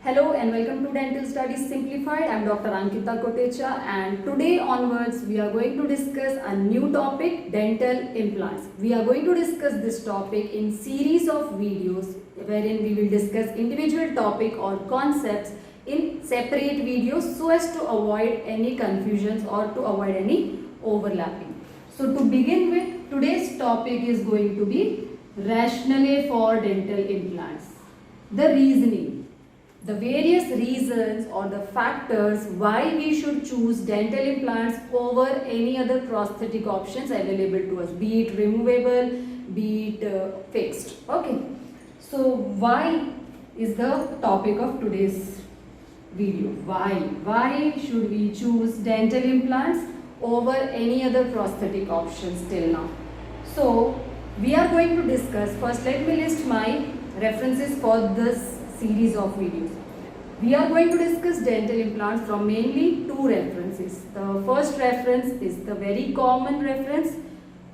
Hello and welcome to Dental Studies Simplified. I am Dr. Ankita Kotecha and today onwards we are going to discuss a new topic, dental implants. We are going to discuss this topic in series of videos wherein we will discuss individual topic or concepts in separate videos so as to avoid any confusions or to avoid any overlapping. So to begin with, today's topic is going to be rationale for dental implants. The reasoning. The various reasons or the factors why we should choose dental implants over any other prosthetic options available to us, be it removable, be it fixed. Okay. So why is the topic of today's video. Why should we choose dental implants over any other prosthetic options till now? So we are going to discuss, first let me list my references for this series of videos. We are going to discuss dental implants from mainly two references. The first reference is the very common reference,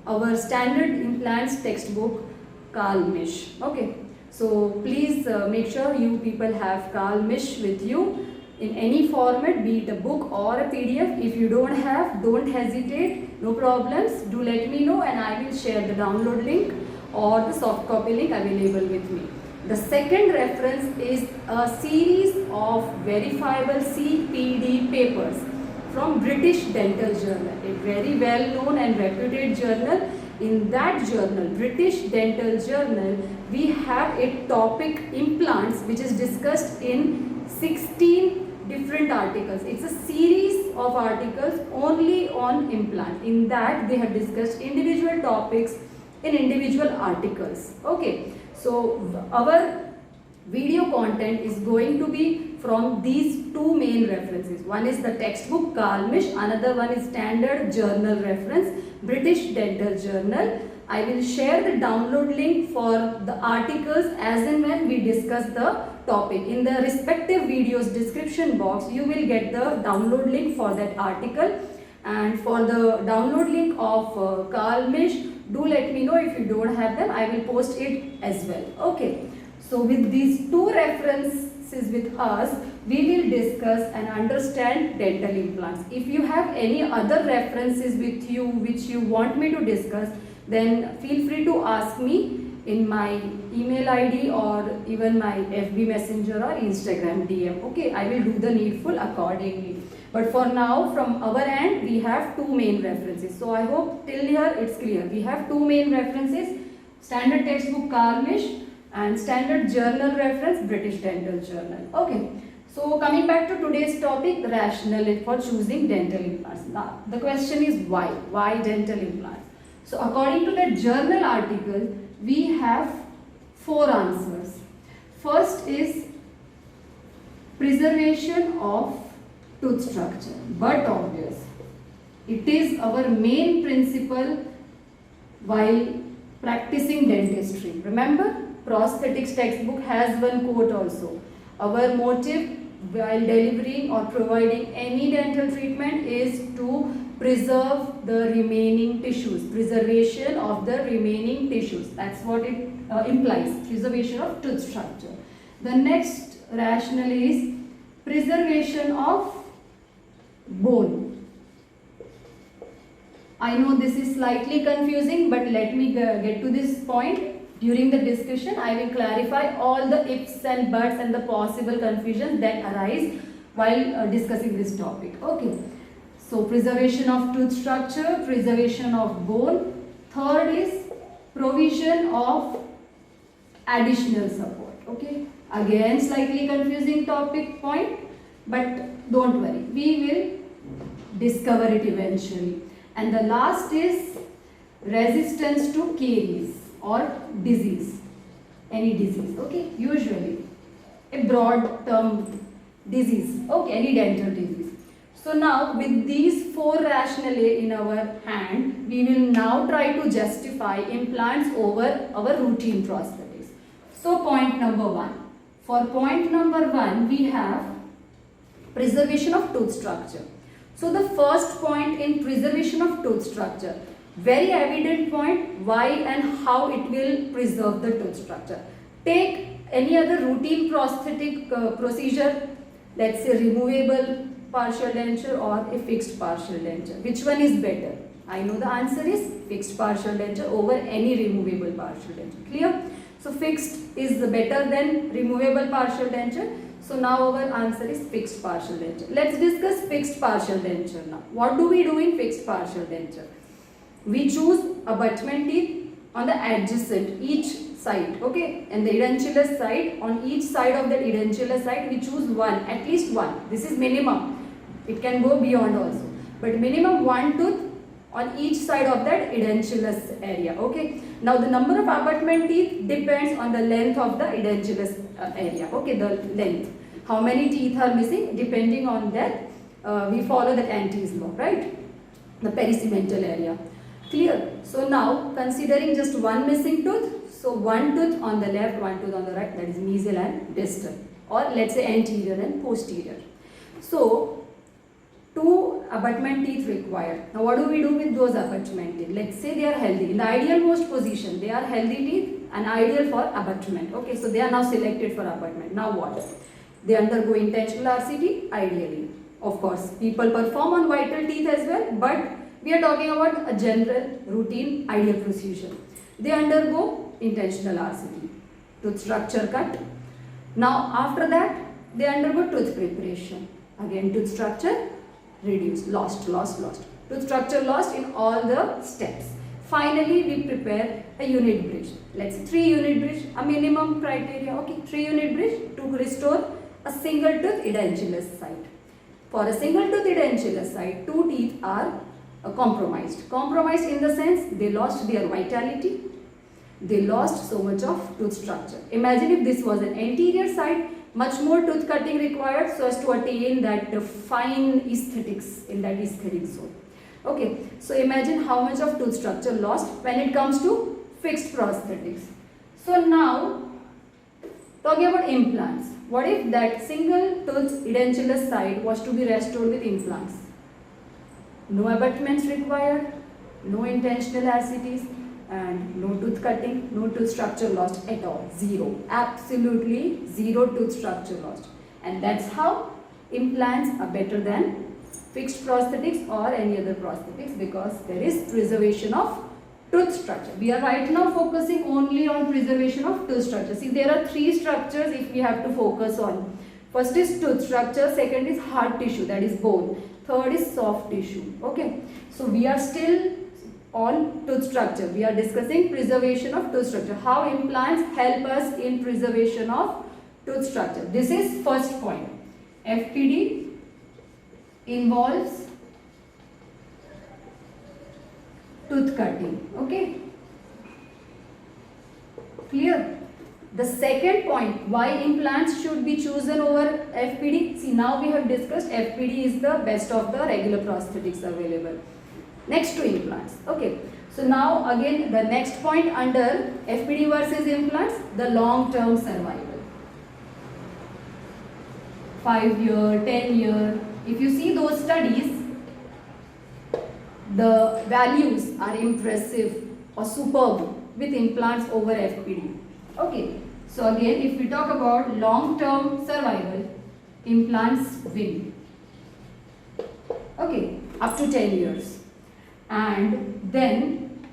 our standard implants textbook, Carl Misch. Okay, so please make sure you people have Carl Misch with you in any format, be it a book or a PDF. If you don't have, don't hesitate, no problems. Do let me know and I will share the download link or the soft copy link available with me. The second reference is a series of verifiable CPD papers from British Dental Journal, a very well known and reputed journal. In that journal, British Dental Journal, we have a topic implants which is discussed in 16 different articles. It's a series of articles only on implant. In that they have discussed individual topics in individual articles. Okay. So our video content is going to be from these two main references. One is the textbook Carl Misch, another one is standard journal reference British Dental Journal. I will share the download link for the articles as and when we discuss the topic. In the respective videos description box, you will get the download link for that article. And for the download link of Carl Misch, do let me know if you don't have them. I will post it as well. Okay. So with these two references with us, we will discuss and understand dental implants. If you have any other references with you which you want me to discuss, then feel free to ask me in my email ID or even my FB Messenger or Instagram DM. Okay, I will do the needful accordingly. But for now, from our end, we have two main references. So I hope till here it's clear. We have two main references, standard textbook Carl Misch and standard journal reference British Dental Journal. Okay. So coming back to today's topic, the rationale for choosing dental implants. Now the question is why? Why dental implants? So according to the journal article, we have four answers. First is preservation of tooth structure, but obvious. It is our main principle while practicing dentistry. Remember, prosthetics textbook has one quote also. Our motive while delivering or providing any dental treatment is to preserve the remaining tissues, preservation of the remaining tissues. That's what it implies, preservation of tooth structure. The next rationale is preservation of bone. I know this is slightly confusing, but let me get to this point. During the discussion, I will clarify all the ifs and buts and the possible confusions that arise while discussing this topic. Okay. So preservation of tooth structure, preservation of bone. Third is provision of additional support. Okay. Again, slightly confusing topic point, but don't worry. We will discover it eventually. And the last is resistance to caries or disease, any disease. Okay, usually a broad term disease. Okay, any dental disease. So now with these four rationale in our hand, we will now try to justify implants over our routine prosthetics. So point number one. For point number one, we have preservation of tooth structure. So the first point in preservation of tooth structure, very evident point why and how it will preserve the tooth structure. Take Any other routine prosthetic procedure, let's say removable partial denture or a fixed partial denture? Which one is better? I know the answer is fixed partial denture over any removable partial denture. Clear? So fixed is better than removable partial denture. So now our answer is fixed partial denture. Let's discuss fixed partial denture now. What do we do in fixed partial denture? We choose abutment teeth on the adjacent each side, okay, and the edentulous side, on each side of that edentulous side we choose one, at least one. This is minimum. It can go beyond also, but minimum one tooth on each side of that edentulous area, okay. Now the number of abutment teeth depends on the length of the edentulous area, okay, the length. How many teeth are missing, depending on that we follow that Antes law, right, the pericemential area. Clear? So now considering just one missing tooth, so one tooth on the left, one tooth on the right, that is mesial and distal, or let's say anterior and posterior. So two abutment teeth required. Now what do we do with those abutment teeth? Let's say they are healthy. In the ideal most position, they are healthy teeth and ideal for abutment. Okay, so they are now selected for abutment. Now what? They undergo intentional RCT, ideally. Of course, people perform on vital teeth as well, but we are talking about a general routine ideal procedure. They undergo intentional RCT, tooth structure cut. Now after that, they undergo tooth preparation. Again tooth structure reduced, lost. Tooth structure lost in all the steps. Finally, we prepare a unit bridge. Let's say 3 unit bridge, a minimum criteria. Okay, 3 unit bridge to restore a single tooth edentulous side. For a single tooth edentulous side, 2 teeth are compromised. Compromised in the sense they lost their vitality, they lost so much of tooth structure. Imagine if this was an anterior side, much more tooth cutting required so as to attain that fine aesthetics in that aesthetic zone. Okay, so imagine how much of tooth structure lost when it comes to fixed prosthetics. So now, talking about implants, what if that single tooth edentulous side was to be restored with implants? No abutments required, no intentional RCTs, and no tooth cutting, no tooth structure lost at all. Zero. Absolutely zero tooth structure lost. And that's how implants are better than fixed prosthetics or any other prosthetics, because there is preservation of tooth structure. We are right now focusing only on preservation of tooth structure. See, there are 3 structures if we have to focus on. First is tooth structure, second is hard tissue, that is bone. Third is soft tissue. Okay, so we are still on tooth structure. We are discussing preservation of tooth structure. How implants help us in preservation of tooth structure. This is first point. FPD involves tooth cutting. Okay, clear? The second point, why implants should be chosen over FPD. See, now we have discussed FPD is the best of the regular prosthetics available. Next to implants. Okay, so now again the next point under FPD versus implants, the long-term survival. 5-year, 10-year. If you see those studies, the values are impressive or superb with implants over FPD. Okay, so again if we talk about long-term survival, implants win. Okay, up to 10 years. And then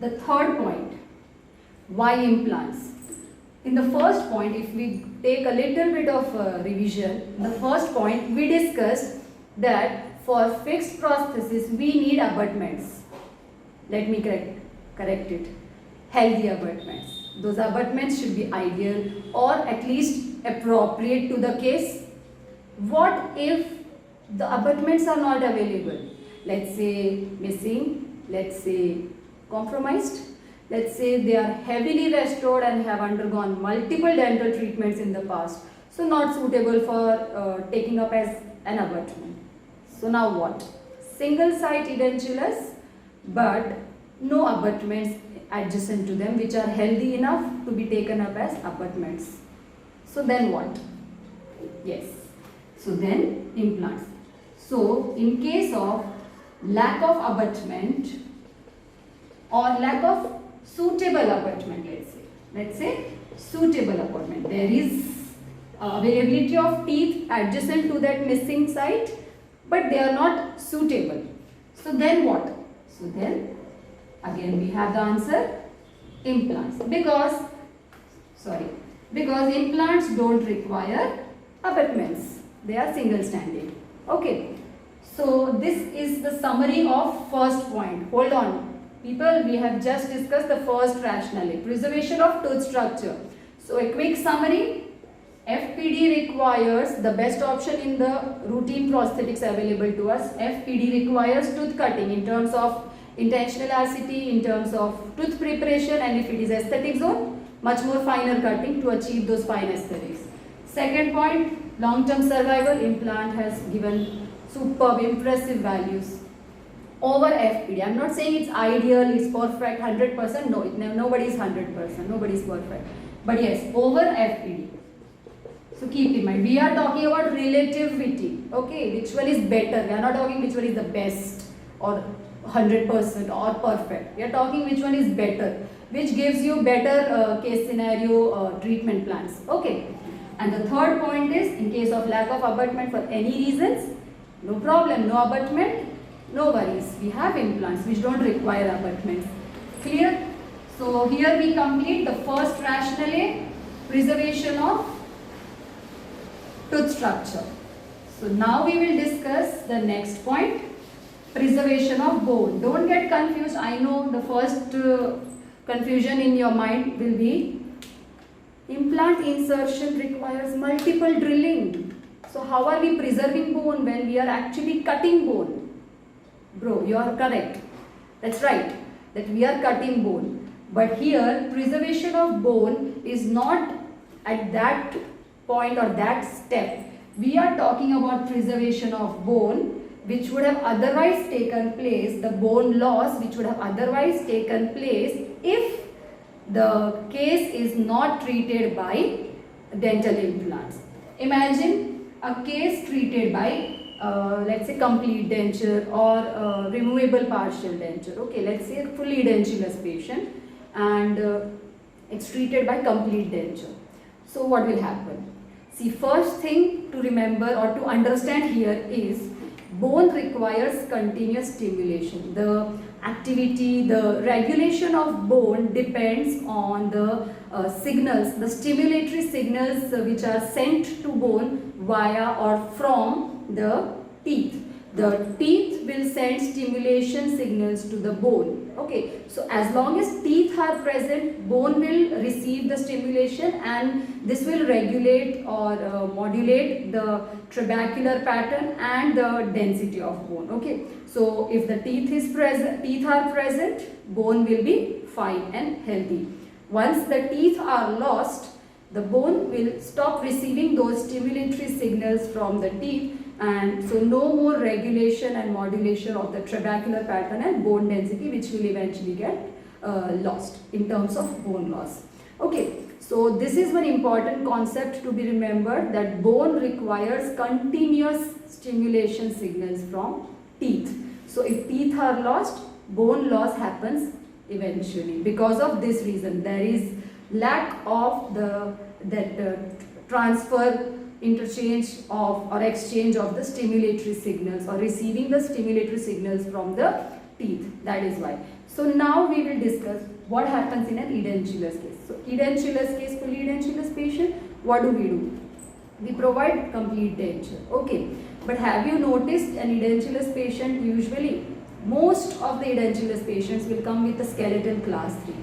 the third point, why implants? In the first point, if we take a little bit of revision, the first point we discussed that for fixed prosthesis we need abutments. Let me correct it. Healthy abutments. Those abutments should be ideal or at least appropriate to the case. What if the abutments are not available? Let's say missing, let's say compromised, let's say they are heavily restored and have undergone multiple dental treatments in the past, so not suitable for taking up as an abutment. So now what? Single site edentulous but no abutments adjacent to them which are healthy enough to be taken up as abutments. So then what? Yes. So then implants. So in case of lack of abutment or lack of suitable abutment, let's say suitable abutment. There is availability of teeth adjacent to that missing site, but they are not suitable. So then what? So then again we have the answer implants, because implants don't require abutments. They are single standing. Okay. So this is the summary of first point. Hold on. People, we have just discussed the first rationale, preservation of tooth structure. So a quick summary, FPD requires the best option in the routine prosthetics available to us. FPD requires tooth cutting in terms of intentionality, in terms of tooth preparation, and if it is aesthetic zone, much more finer cutting to achieve those fine aesthetics. Second point, long-term survival. Implant has given superb, impressive values over FPD. I am not saying it's ideal, it's perfect, 100%. No, nobody is 100%, nobody is perfect. But yes, over FPD. So keep in mind, we are talking about relativity. Okay, which one is better? We are not talking which one is the best or 100% or perfect. We are talking which one is better, which gives you better case scenario treatment plans. Okay. And the third point is, in case of lack of abutment for any reasons, no problem, no abutment, no worries. We have implants which don't require abutments. Clear? So here we complete the first rationale, preservation of tooth structure. So now we will discuss the next point, preservation of bone. Don't get confused. I know the first confusion in your mind will be implant insertion requires multiple drilling. So how are we preserving bone when we are actually cutting bone? Bro, you are correct. That's right, that we are cutting bone. But here, preservation of bone is not at that point or that step. We are talking about preservation of bone which would have otherwise taken place, the bone loss which would have otherwise taken place if the case is not treated by dental implants. Imagine a case treated by let's say complete denture or removable partial denture. Okay, let's say a fully dentulous patient, and it's treated by complete denture. So what will happen? See, first thing to remember or to understand here is bone requires continuous stimulation. The activity, the regulation of bone depends on the signals, the stimulatory signals which are sent to bone via or from the teeth. The teeth will send stimulation signals to the bone. Okay, so as long as teeth are present, bone will receive the stimulation, and this will regulate or modulate the trabecular pattern and the density of bone. Okay, so if the teeth are present, bone will be fine and healthy. Once the teeth are lost, the bone will stop receiving those stimulatory signals from the teeth, and so no more regulation and modulation of the trabecular pattern and bone density, which will eventually get lost in terms of bone loss. Okay, so this is one important concept to be remembered, that bone requires continuous stimulation signals from teeth. So if teeth are lost, bone loss happens eventually. Because of this reason, there is lack of transfer, interchange of or exchange of the stimulatory signals or receiving the stimulatory signals from the teeth. That is why. So now we will discuss what happens in an edentulous case. So edentulous case, fully edentulous patient, what do? We provide complete denture. Okay, but have you noticed an edentulous patient, usually most of the edentulous patients will come with a skeletal class 3.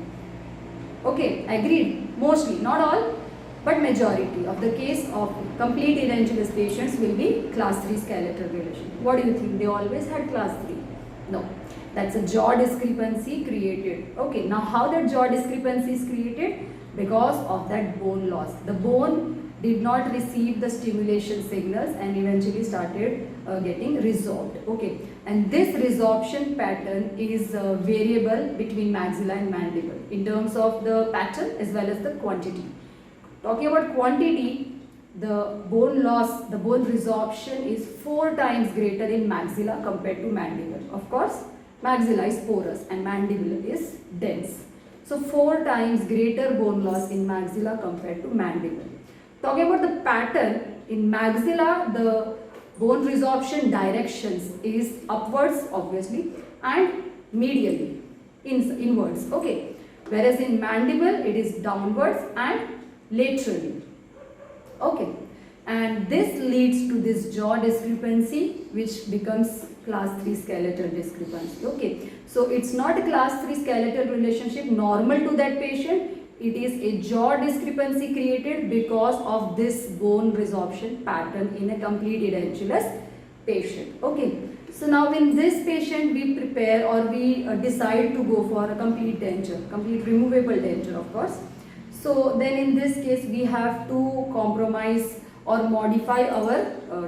Okay, agreed? Mostly, not all, but majority of the case of complete edentulous patients will be class 3 skeletal relation. What do you think? They always had class 3? No. That's a jaw discrepancy created. Okay, now how that jaw discrepancy is created? Because of that bone loss. The bone did not receive the stimulation signals and eventually started getting resorbed. Okay, and this resorption pattern is variable between maxilla and mandible in terms of the pattern as well as the quantity. Talking about quantity, the bone loss, the bone resorption is 4 times greater in maxilla compared to mandible. Of course, maxilla is porous and mandible is dense. So 4 times greater bone loss in maxilla compared to mandible. Talking about the pattern, in maxilla the bone resorption directions is upwards obviously and medially, inwards, okay. Whereas in mandible it is downwards and laterally, okay. And this leads to this jaw discrepancy which becomes class 3 skeletal discrepancy, okay. So it's not a class 3 skeletal relationship normal to that patient. It is a jaw discrepancy created because of this bone resorption pattern in a complete edentulous patient, okay. So now in this patient we prepare or we decide to go for a complete denture, complete removable denture of course. So then in this case we have to compromise or modify our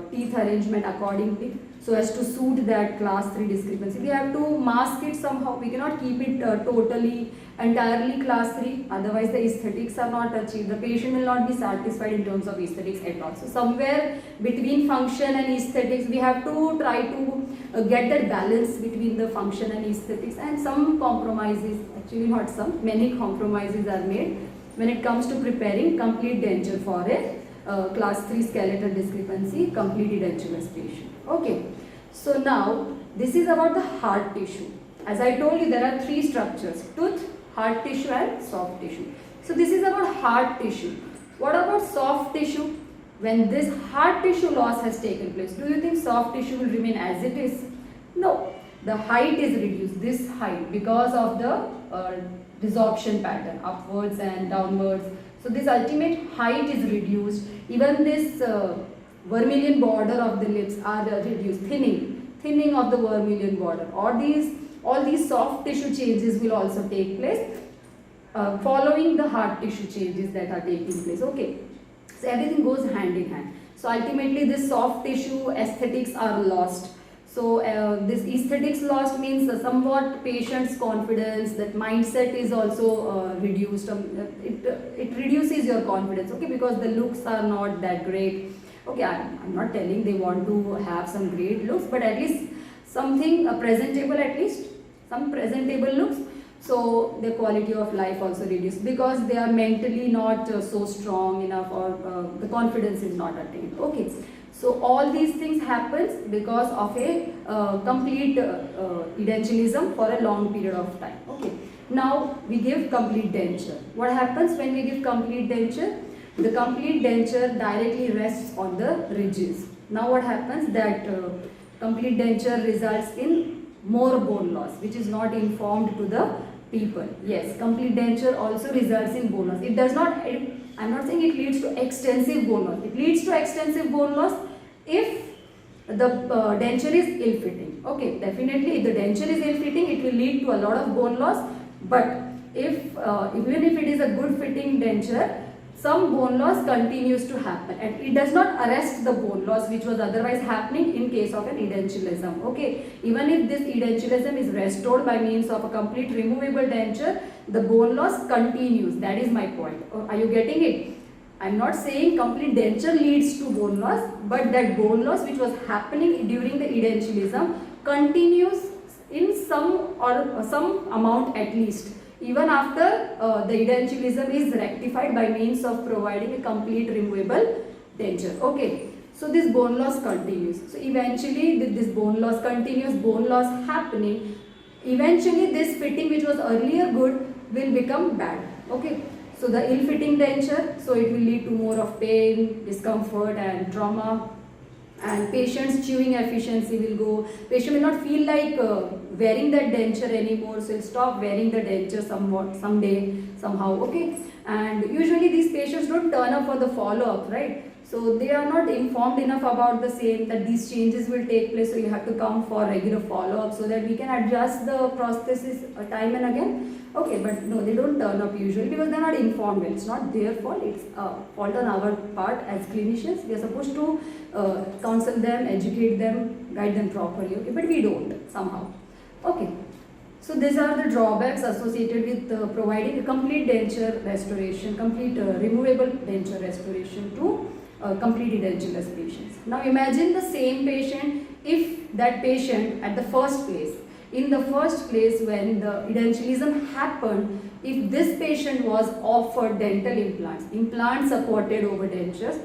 teeth arrangement accordingly so as to suit that class 3 discrepancy. We have to mask it somehow. We cannot keep it totally, entirely class 3, otherwise the aesthetics are not achieved. The patient will not be satisfied in terms of aesthetics at all. So somewhere between function and aesthetics, we have to try to get that balance between the function and aesthetics, and some compromises, actually not some, many compromises are made when it comes to preparing complete denture for a class 3 skeletal discrepancy complete edentulous patient. Okay, so now this is about the hard tissue. As I told you, there are 3 structures: tooth, hard tissue and soft tissue. So this is about hard tissue. What about soft tissue? When this hard tissue loss has taken place, do you think soft tissue will remain as it is? No, the height is reduced, this height, because of the resorption pattern, upwards and downwards. So this ultimate height is reduced. Even this vermilion border of the lips are reduced, thinning of the vermilion border. All these soft tissue changes will also take place following the hard tissue changes that are taking place, okay. So everything goes hand in hand. So ultimately this soft tissue aesthetics are lost. So this aesthetics lost means somewhat patient's confidence, that mindset is also reduced. It reduces your confidence, okay, because the looks are not that great. Okay, I'm not telling they want to have some great looks, but at least something presentable, at least some presentable looks. So the quality of life also reduced because they are mentally not so strong enough, or the confidence is not attained, okay. So all these things happens because of a complete edentulism for a long period of time, okay. Now we give complete denture. What happens when we give complete denture? The complete denture directly rests on the ridges. Now what happens that complete denture results in more bone loss, which is not informed to the people. Yes, complete denture also results in bone loss. It does not, I'm not saying it leads to extensive bone loss. It leads to extensive bone loss if the denture is ill-fitting. Okay, definitely if the denture is ill-fitting, it will lead to a lot of bone loss. But if even if it is a good fitting denture, some bone loss continues to happen, and it does not arrest the bone loss which was otherwise happening in case of an edentulism. Okay, even if this edentulism is restored by means of a complete removable denture, the bone loss continues. That is my point. Are you getting it? I am not saying complete denture leads to bone loss, but that bone loss which was happening during the edentulism continues in some amount at least, even after the edentulism is rectified by means of providing a complete removable denture. Okay, so this bone loss continues. So eventually this bone loss continues, bone loss happening. Eventually this fitting which was earlier good will become bad. Okay, so the ill-fitting denture, so it will lead to more of pain, discomfort and trauma, and patient's chewing efficiency will go. Patient will not feel like wearing that denture anymore, so he'll stop wearing the denture someday, somehow, okay. And usually these patients don't turn up for the follow-up, right? So they are not informed enough about the same, that these changes will take place, so you have to come for regular follow-up so that we can adjust the prosthesis time and again. Okay, but no, they don't turn up usually because they are not informed. It's not their fault, it's a fault on our part as clinicians. We are supposed to counsel them, educate them, guide them properly, okay, but we don't somehow. Okay, so these are the drawbacks associated with providing a complete denture restoration, complete removable denture restoration to complete edentulous patients. Now imagine the same patient if that patient at the first place, in the first place when the edentullism happened, if this patient was offered dental implants supported over dentures,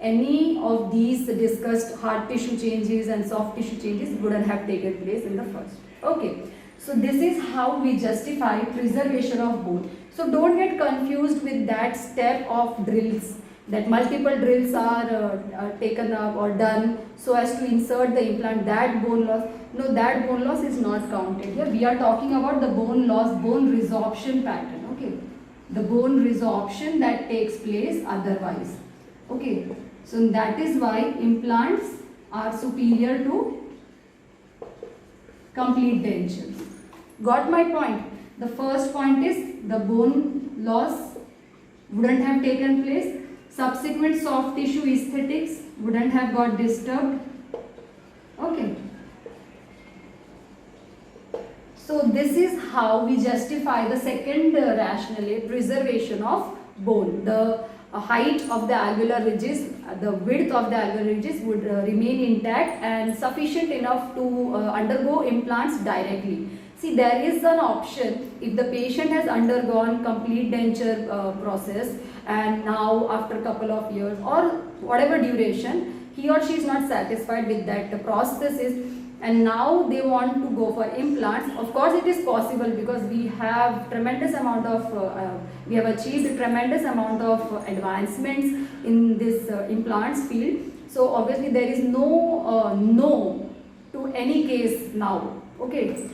any of these discussed hard tissue changes and soft tissue changes wouldn't have taken place in the first. Okay, so this is how we justify preservation of bone. So don't get confused with that step of drills, that multiple drills are taken up or done so as to insert the implant, that bone loss. No, that bone loss is not counted here. We are talking about the bone loss, bone resorption pattern. Okay, the bone resorption that takes place otherwise. Okay, so that is why implants are superior to complete dentures. Got my point? The first point is the bone loss wouldn't have taken place. Subsequent soft tissue aesthetics wouldn't have got disturbed. Okay. So this is how we justify the second rationale, preservation of bone. The height of the alveolar ridges, the width of the alveolar ridges would remain intact and sufficient enough to undergo implants directly. See, there is an option if the patient has undergone complete denture process and now after a couple of years or whatever duration, he or she is not satisfied with that prosthesis and now they want to go for implants. Of course, it is possible because we have tremendous amount of, we have achieved tremendous amount of advancements in this implants field. So obviously there is no no to any case now. Okay.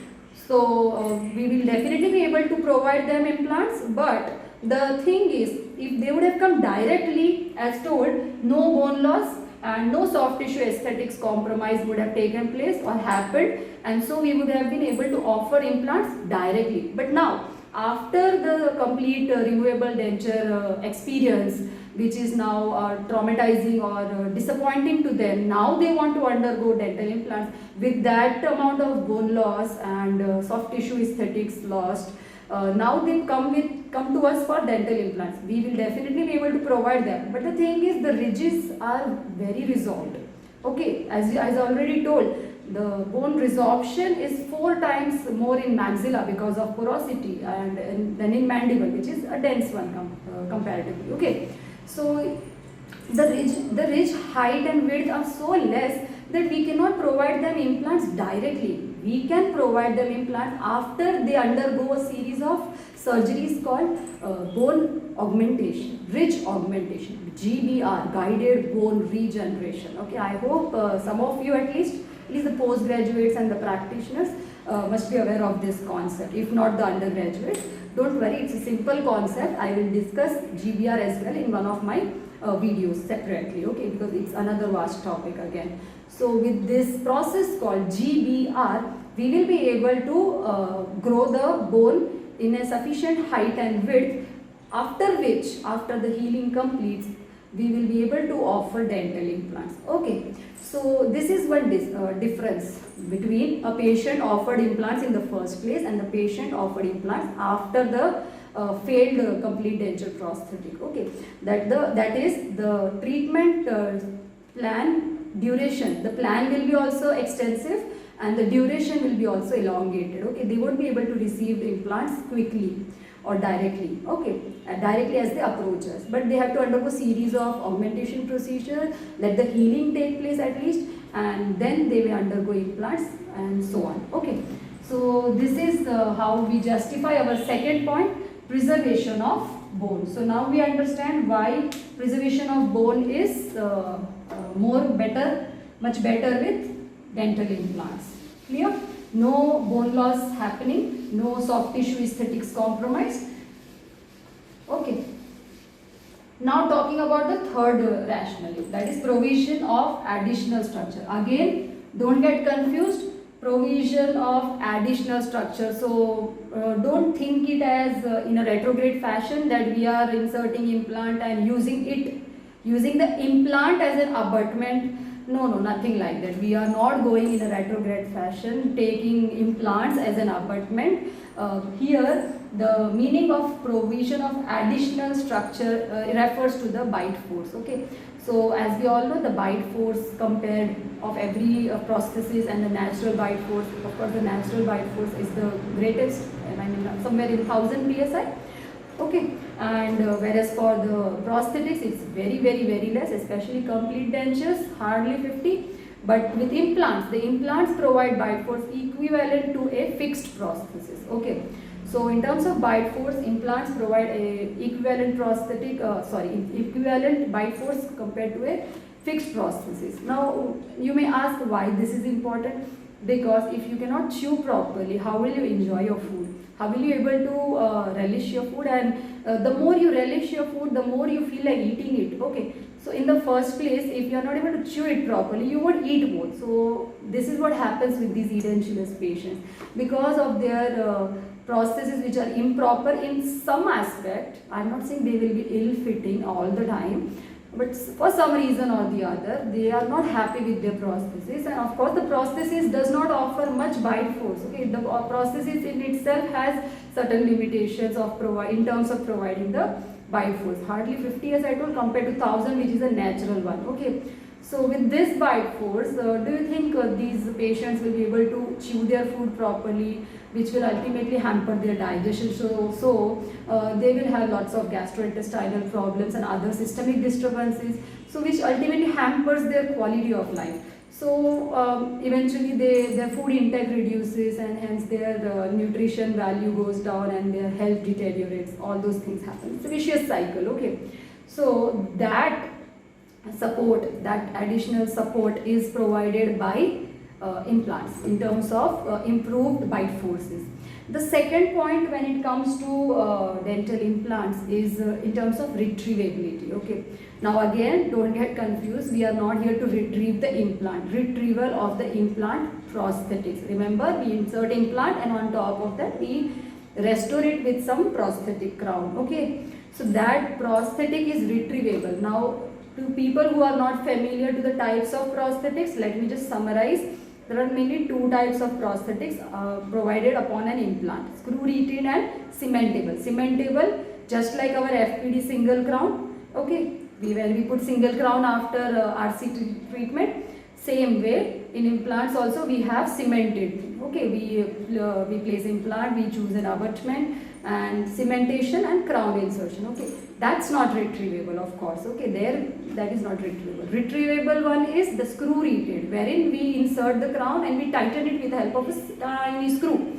So we will definitely be able to provide them implants, but the thing is, if they would have come directly as told, no bone loss and no soft tissue aesthetics compromise would have taken place or happened, and so we would have been able to offer implants directly. But now, after the complete removable denture experience, which is now traumatizing or disappointing to them, now they want to undergo dental implants with that amount of bone loss and soft tissue aesthetics lost. Now they come to us for dental implants. We will definitely be able to provide them, but the thing is the ridges are very resolved. Okay, as I already told, the bone resorption is 4 times more in maxilla because of porosity and than in mandible, which is a dense one comparatively. Okay, so the ridge height and width are so less that we cannot provide them implants directly. We can provide them implants after they undergo a series of surgeries called bone augmentation, ridge augmentation, GBR, guided bone regeneration. Okay, I hope some of you at least the postgraduates and the practitioners must be aware of this concept. If not the undergraduates, don't worry, it's a simple concept. I will discuss GBR as well in one of my videos separately, okay, because it's another vast topic again. So with this process called GBR, we will be able to grow the bone in a sufficient height and width, after which, after the healing completes, we will be able to offer dental implants. Okay, so this is one difference between a patient offered implants in the first place and the patient offered implants after the failed complete denture prosthetic. Okay, that is the treatment plan duration. The plan will be also extensive and the duration will be also elongated. Okay, they won't be able to receive the implants quickly or directly, okay, directly as they approach us, but they have to undergo series of augmentation procedures, let the healing take place at least, and then they may undergo implants and so on. Okay, so this is how we justify our second point, preservation of bone. So now we understand why preservation of bone is much better with dental implants. Clear? No bone loss happening, no soft tissue aesthetics compromised. Okay. Now talking about the third rationale, that is provision of additional structure. Again, don't get confused. Provision of additional structure. So don't think it as in a retrograde fashion that we are inserting implant and using the implant as an abutment. No, nothing like that. We are not going in a retrograde fashion, taking implants as an abutment. Here, the meaning of provision of additional structure refers to the bite force. Okay, so as we all know, the bite force compared of every prosthesis and the natural bite force, of course the natural bite force is the greatest, I mean somewhere in 1000 psi. Okay, and whereas for the prosthetics it's very less, especially complete dentures, hardly 50. But with implants, the implants provide bite force equivalent to a fixed prosthesis. Okay, so in terms of bite force, implants provide a equivalent equivalent bite force compared to a fixed prosthesis. Now you may ask why this is important, because if you cannot chew properly, how will you enjoy your food? How will you able to relish your food? And the more you relish your food, the more you feel like eating it. Okay, so in the first place, if you are not able to chew it properly, you would eat more. So this is what happens with these edentulous patients, because of their prostheses which are improper in some aspect. I am not saying they will be ill-fitting all the time, but for some reason or the other, they are not happy with their prosthesis. And of course the prosthesis does not offer much bite force. Okay, the prosthesis in itself has certain limitations of in terms of providing the bite force, hardly 50 as I told, compared to 1000 which is a natural one. Okay, so with this bite force, do you think these patients will be able to chew their food properly, which will ultimately hamper their digestion? So they will have lots of gastrointestinal problems and other systemic disturbances, so which ultimately hampers their quality of life. So eventually their food intake reduces, and hence their nutrition value goes down and their health deteriorates. All those things happen. It's a vicious cycle. Okay, so that support, that additional support is provided by implants in terms of improved bite forces. The second point when it comes to dental implants is in terms of retrievability. Okay, now again, don't get confused, we are not here to retrieve the implant. Retrieval of the implant prosthetics. Remember, we insert implant and on top of that we restore it with some prosthetic crown. Okay, so that prosthetic is retrievable. Now, to people who are not familiar to the types of prosthetics, let me just summarize. There are mainly two types of prosthetics provided upon an implant: screw retained and cementable. Cementable, just like our FPD single crown. Okay, when we put single crown after RC treatment, same way in implants also we have cemented. Okay, we place implant, we choose an abutment and cementation and crown insertion. Okay, that's not retrievable, of course. Okay, that is not retrievable. Retrievable one is the screw retained, wherein we insert the crown and we tighten it with the help of a tiny screw.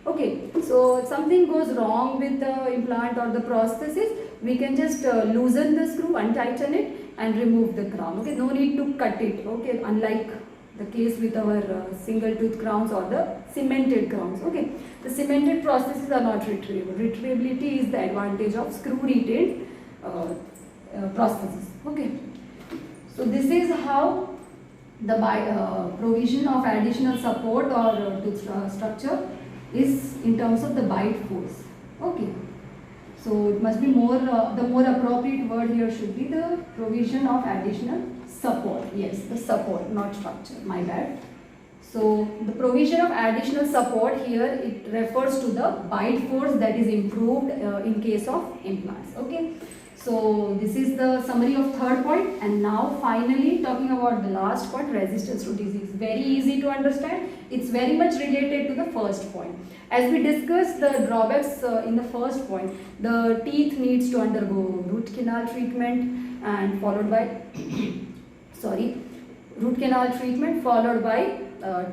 Okay, so if something goes wrong with the implant or the prosthesis, we can just loosen the screw, untighten it and remove the crown. Okay, no need to cut it. Okay, unlike the case with our single tooth crowns or the cemented crowns. Okay, the cemented prostheses are not retrievable. Retrievability is the advantage of screw retained prosthesis. Okay, so this is how the provision of additional support or tooth structure is in terms of the bite force. Okay, so it must be more, the more appropriate word here should be the provision of additional support. Yes, the support, not structure, my bad. So the provision of additional support here, it refers to the bite force that is improved in case of implants. Okay, so this is the summary of third point, and now finally talking about the last point, resistance to disease. Very easy to understand. It's very much related to the first point. As we discussed the drawbacks in the first point, the teeth needs to undergo root canal treatment and followed by root canal treatment followed by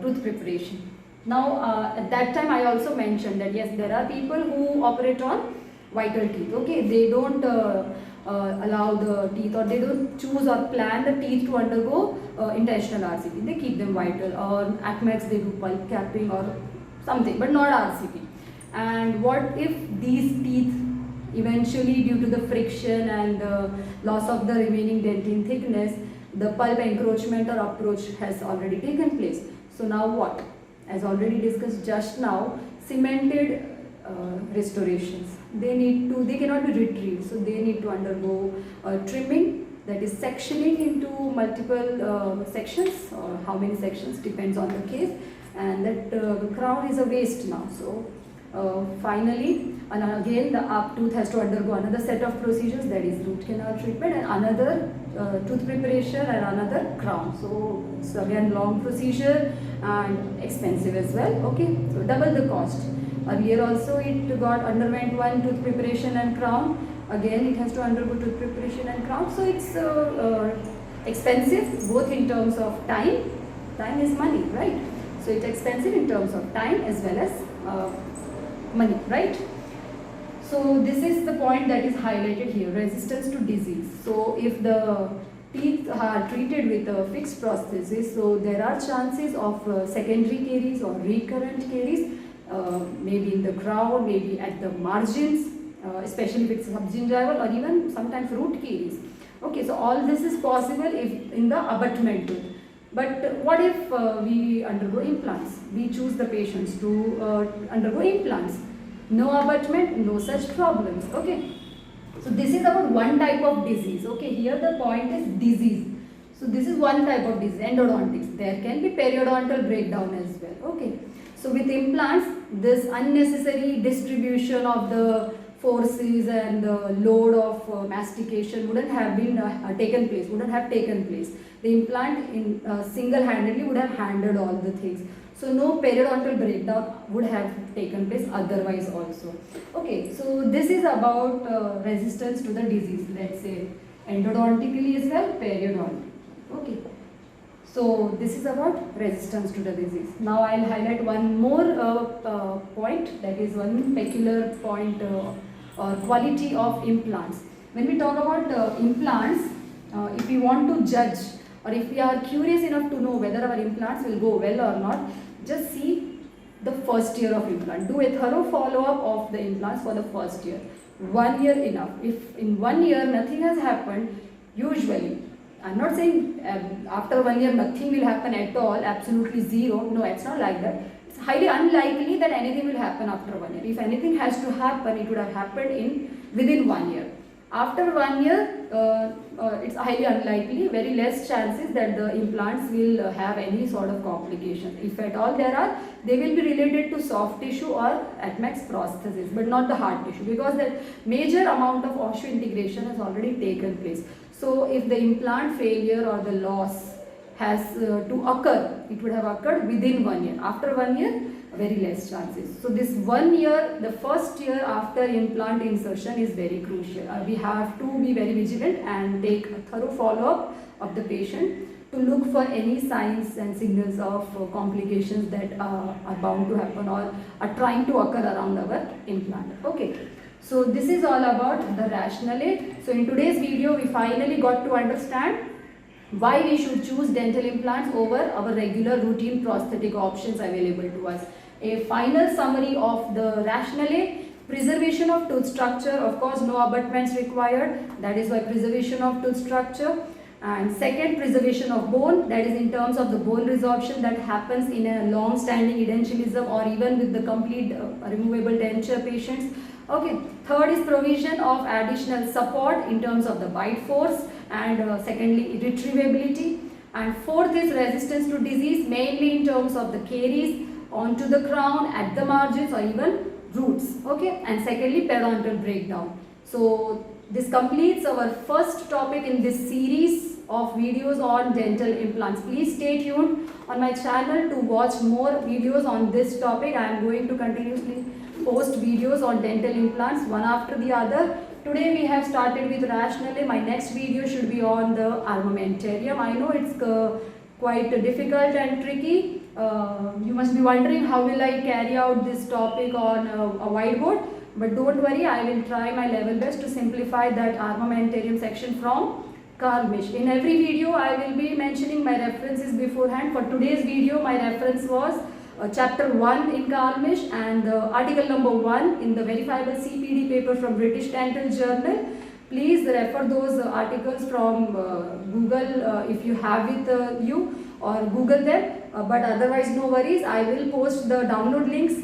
tooth preparation. Now at that time I also mentioned that yes, there are people who operate on vital teeth. Okay, they don't allow the teeth, or they don't choose or plan the teeth to undergo intentional RCT. They keep them vital, or at max they do pulp capping or something, but not RCT. And what if these teeth eventually, due to the friction and the loss of the remaining dentine thickness, the pulp encroachment or approach has already taken place? So now what? As already discussed just now, cemented restorations, they cannot be retrieved, so they need to undergo trimming, that is sectioning into multiple sections, or how many sections depends on the case, and that crown is a waste now, so Finally, and again the up tooth has to undergo another set of procedures, that is root canal treatment and another tooth preparation and another crown. So it's again long procedure and expensive as well. Okay, so double the cost. Earlier also it underwent one tooth preparation and crown. Again it has to undergo tooth preparation and crown. So it's expensive both in terms of time. Time is money, right? So it's expensive in terms of time as well as money, right? So this is the point that is highlighted here, resistance to disease. So if the teeth are treated with a fixed prosthesis, so there are chances of secondary caries or recurrent caries, maybe in the crown, maybe at the margins, especially if it's subgingival, or even sometimes root caries. Okay, so all this is possible if in the abutment tooth. But what if we undergo implants? We choose the patients to undergo implants. No abutment, no such problems. Okay. So this is about one type of disease. Okay. Here the point is disease. So this is one type of disease, endodontics. There can be periodontal breakdown as well. Okay. So with implants, this unnecessary distribution of the forces and the load of mastication wouldn't have been taken place. The implant in single-handedly would have handled all the things. So no periodontal breakdown would have taken place otherwise also. Okay, so this is about resistance to the disease, let's say endodontically as well, periodontic. Okay, so this is about resistance to the disease. Now I'll highlight one more point, that is one peculiar point or quality of implants. When we talk about implants, if we want to judge or if we are curious enough to know whether our implants will go well or not, just see the first year of implant. Do a thorough follow-up of the implants for the first year. 1 year enough. If in 1 year nothing has happened, usually, I'm not saying after 1 year nothing will happen at all, absolutely zero. No, it's not like that. It's highly unlikely that anything will happen after 1 year. If anything has to happen, it would have happened within 1 year. After 1 year, it's highly unlikely, very less chances that the implants will have any sort of complication. If at all there are, they will be related to soft tissue or at max prosthesis, but not the hard tissue, because the major amount of osseointegration has already taken place. So if the implant failure or the loss has to occur, it would have occurred within 1 year. After 1 year, very less chances. So this 1 year, the first year after implant insertion is very crucial. We have to be very vigilant and take a thorough follow-up of the patient to look for any signs and signals of complications that are bound to happen or are trying to occur around our implant. Okay. So this is all about the rationale. So in today's video, we finally got to understand why we should choose dental implants over our regular routine prosthetic options available to us. A final summary of the rationale: preservation of tooth structure, of course no abutments required, that is why preservation of tooth structure. And second, preservation of bone, that is in terms of the bone resorption that happens in a long-standing edentulosum or even with the complete removable denture patients. Okay. Third is provision of additional support in terms of the bite force, and secondly retrievability. And fourth is resistance to disease, mainly in terms of the caries onto the crown, at the margins, or even roots. Okay. And secondly, periodontal breakdown. So this completes our first topic in this series of videos on dental implants. Please stay tuned on my channel to watch more videos on this topic. I am going to continuously post videos on dental implants one after the other. Today we have started with rationale. My next video should be on the armamentarium. I know it's quite difficult and tricky. You must be wondering how will I carry out this topic on a whiteboard. But don't worry, I will try my level best to simplify that armamentarium section from Carl Misch. In every video I will be mentioning my references beforehand. For today's video, my reference was chapter 1 in Carl Misch and article number 1 in the verifiable CPD paper from British Dental Journal. Please refer those articles from Google if you have with you, or Google them. But otherwise no worries, I will post the download links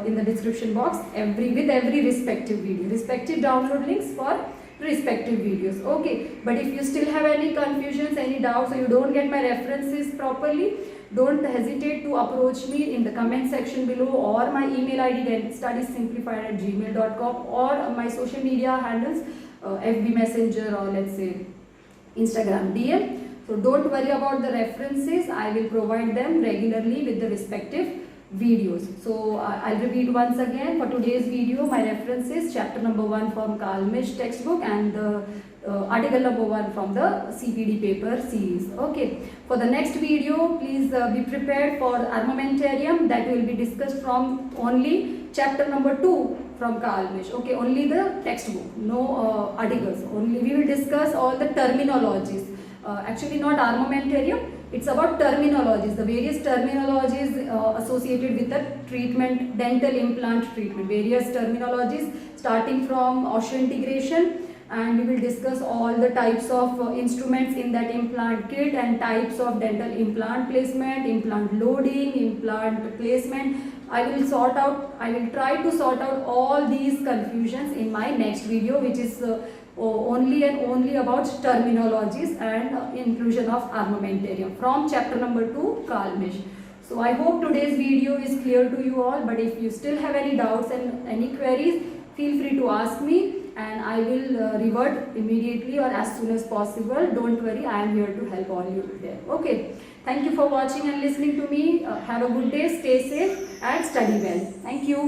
in the description box with every respective video, respective download links for respective videos. Okay, but if you still have any confusions, any doubts, or you don't get my references properly, Don't hesitate to approach me in the comment section below, or my email ID dentalstudiessimplified@gmail.com, or my social media handles, FB Messenger, or let's say Instagram DM. So don't worry about the references. I will provide them regularly with the respective videos. So I'll repeat once again. For today's video, my references: chapter number 1 from Carl Misch textbook, and the article number 1 from the CPD paper series. Okay. For the next video, please be prepared for armamentarium, that will be discussed from only chapter number 2 from Carl Misch. Okay, only the textbook, no articles. Only we will discuss all the terminologies. Actually not armamentarium, it's about terminologies, the various terminologies associated with the treatment, dental implant treatment, various terminologies starting from osseointegration, and we will discuss all the types of instruments in that implant kit, and types of dental implant placement, implant loading, implant placement. I will try to sort out all these confusions in my next video, which is only and only about terminologies and inclusion of armamentarium from chapter number 2 Carl Misch. So I hope today's video is clear to you all, but if you still have any doubts and any queries, feel free to ask me, and I will revert immediately or as soon as possible. Don't worry, I am here to help all you there. Okay, thank you for watching and listening to me. Have a good day, stay safe and study well. Thank you.